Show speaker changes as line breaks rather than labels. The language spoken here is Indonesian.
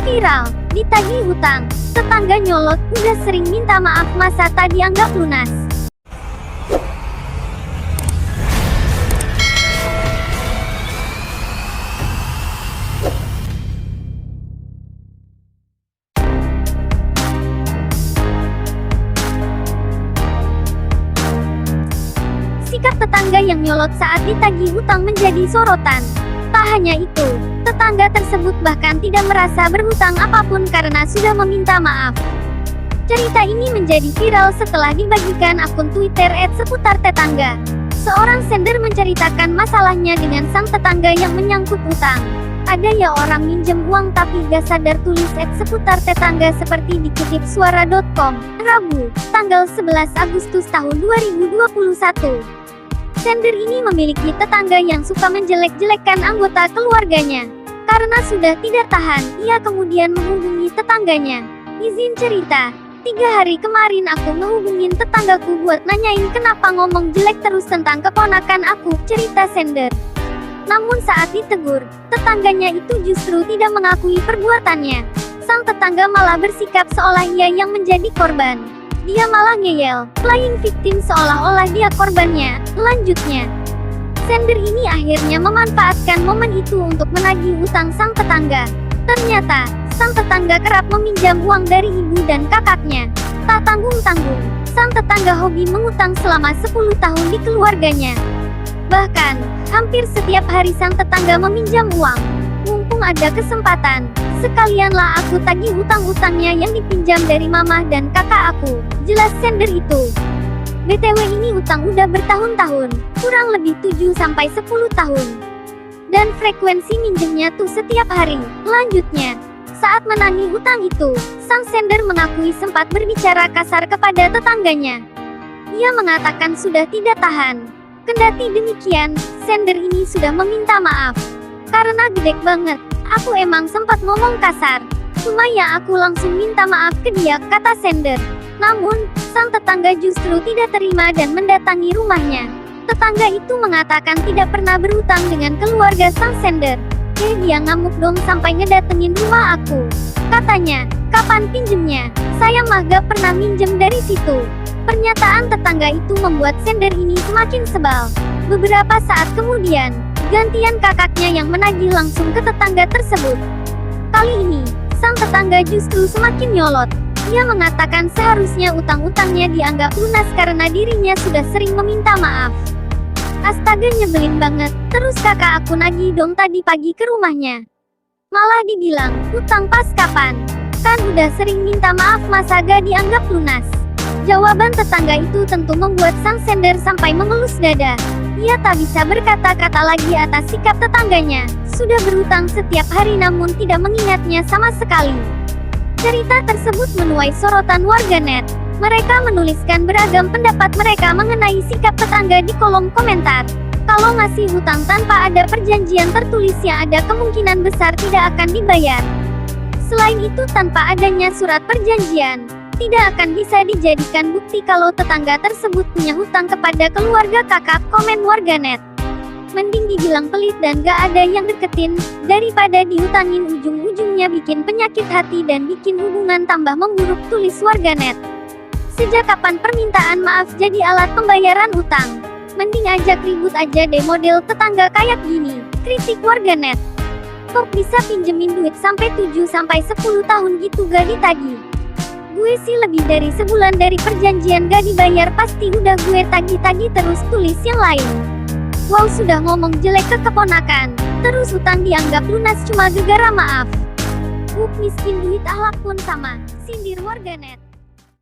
Viral, ditagih hutang, tetangga nyolot, udah sering minta maaf masa tak dianggap lunas. Sikap tetangga yang nyolot saat ditagih hutang menjadi sorotan. Tak hanya itu, tetangga tersebut bahkan tidak merasa berhutang apapun karena sudah meminta maaf. Cerita ini menjadi viral setelah dibagikan akun Twitter @seputartetangga. Seorang sender menceritakan masalahnya dengan sang tetangga yang menyangkut utang. Ada ya orang minjem uang tapi gak sadar, tulis @seputartetangga seperti dikutip suara.com, Rabu, tanggal 11 Agustus tahun 2021. Sender ini memiliki tetangga yang suka menjelek-jelekkan anggota keluarganya. Karena sudah tidak tahan, ia kemudian menghubungi tetangganya. Izin cerita, 3 hari kemarin aku ngehubungin tetanggaku buat nanyain kenapa ngomong jelek terus tentang keponakan aku, cerita sender. Namun saat ditegur, tetangganya itu justru tidak mengakui perbuatannya. Sang tetangga malah bersikap seolah ia yang menjadi korban. Dia malah ngeyel, playing victim seolah-olah dia korbannya. Lanjutnya, sender ini akhirnya memanfaatkan momen itu untuk menagih utang sang tetangga. Ternyata, sang tetangga kerap meminjam uang dari ibu dan kakaknya. Tak tanggung-tanggung, sang tetangga hobi mengutang selama 10 tahun di keluarganya. Bahkan, hampir setiap hari sang tetangga meminjam uang. Mumpung ada kesempatan, sekalianlah aku tagih utang-utangnya yang dipinjam dari mama dan kakak aku, jelas sender itu. BTW ini utang udah bertahun-tahun, kurang lebih 7-10 tahun. Dan frekuensi minjemnya tuh setiap hari. Lanjutnya, saat menagih utang itu, sang sender mengakui sempat berbicara kasar kepada tetangganya. Ia mengatakan sudah tidak tahan. Kendati demikian, sender ini sudah meminta maaf. Karena gede banget, aku emang sempat ngomong kasar. Cuma ya aku langsung minta maaf ke dia, kata sender. Namun, sang tetangga justru tidak terima dan mendatangi rumahnya. Tetangga itu mengatakan tidak pernah berhutang dengan keluarga sang sender. Dia ngamuk dong sampai ngedatengin rumah aku. Katanya, kapan pinjemnya? Saya mah gak pernah minjem dari situ. Pernyataan tetangga itu membuat sender ini semakin sebal. Beberapa saat kemudian, gantian kakaknya yang menagih langsung ke tetangga tersebut. Kali ini, sang tetangga justru semakin nyolot. Ia mengatakan seharusnya utang-utangnya dianggap lunas karena dirinya sudah sering meminta maaf. Astaga, nyebelin banget, terus kakak aku nagih dong tadi pagi ke rumahnya. Malah dibilang, utang pas kapan? Kan udah sering minta maaf masa gak dianggap lunas? Jawaban tetangga itu tentu membuat sang sender sampai mengelus dada. Ia tak bisa berkata-kata lagi atas sikap tetangganya. Sudah berhutang setiap hari namun tidak mengingatnya sama sekali. Cerita tersebut menuai sorotan warganet. Mereka menuliskan beragam pendapat mereka mengenai sikap tetangga di kolom komentar. Kalau ngasih hutang tanpa ada perjanjian tertulisnya ada kemungkinan besar tidak akan dibayar. Selain itu tanpa adanya surat perjanjian, tidak akan bisa dijadikan bukti kalau tetangga tersebut punya hutang kepada keluarga kakak, komen warganet. Mending dibilang pelit dan gak ada yang deketin, daripada dihutangin ujung-ujungnya bikin penyakit hati dan bikin hubungan tambah memburuk, tulis warganet. Sejak kapan permintaan maaf jadi alat pembayaran utang? Mending ajak ribut aja deh model tetangga kayak gini, kritik warganet. Kok bisa pinjemin duit sampai 7-10 tahun gitu gak ditagih? Gue sih lebih dari sebulan dari perjanjian gak dibayar pasti udah gue tagih-tagih terus, tulis yang lain. Wow, sudah ngomong jelek ke keponakan, terus utang dianggap lunas cuma gegara maaf. Miskin duit ahlak pun sama, sindir warganet.